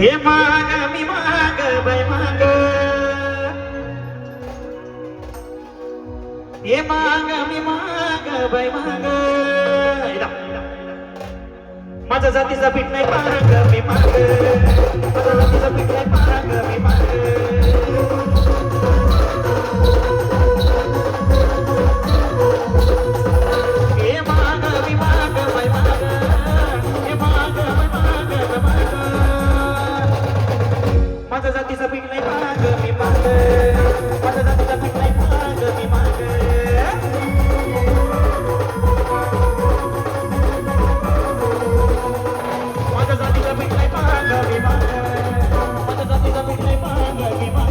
हे माग मी माग बाय माग, हे माग मी माग बाय माग, माझा जातीचा पीठ नाही माग मी माग, माझा जातीचा पीठ नाही माग मी माग. माझा जातीचा पीठ नाही माग मी माग, माझा जातीचा पीठ नाही माग मी माग. माझा जातीचा पीठ नाही माग मी माग, माझा जातीचा पीठ नाही माग मी माग.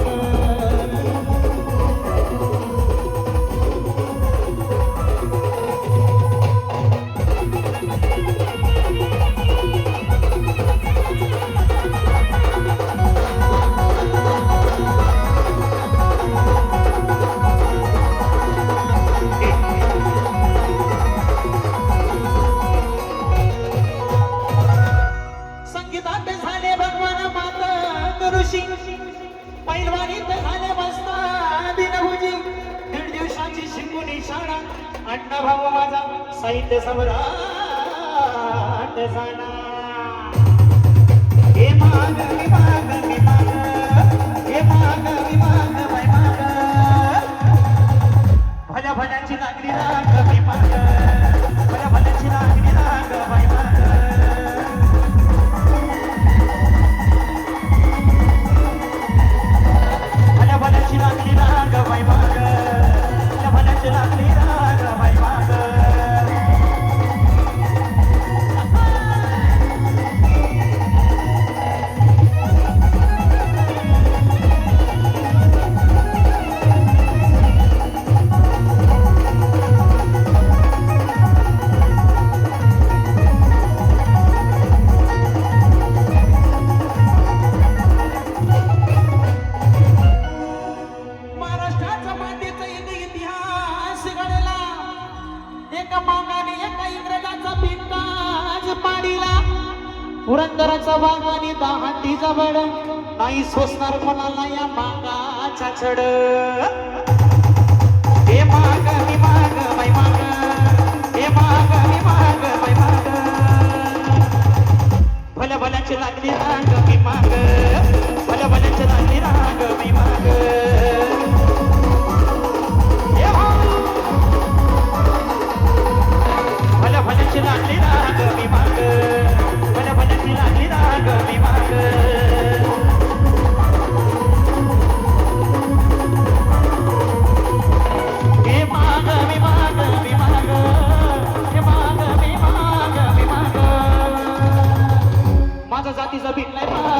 पैलवानीत झाले बसता दिनभुजी, दीड दिवसाची शिकवणी शाळा, अण्णा भाऊ माझा साहित्य सम्राट झाला. हे माग मी माग मी माग, हे माग मी माग बाय माग, भल्या भल्याची लागली राग मी माग, भल्या भल्याची लागली राग बाय माग. लागली राग बाई माग, त्या भल्याची लागली राग बाई माग. पुरंदराचा बाग आणि दहांडीचा बड, नाही सोसणार कोणाला या मागाचा छड. हे माग मी माग बाई माग, हे माग मी माग बाई माग, भल्या भल्याची लागली राग मी माग, भल्या भल्याची लागली राग मी माग. भल्या भल्याची लागली राग मी माग, भल्या भल्याची लागली राग मी माग. हे माग मी माग मी माग, हे माग मी माग मी माग, माझा जातीचा पीठ नाही माग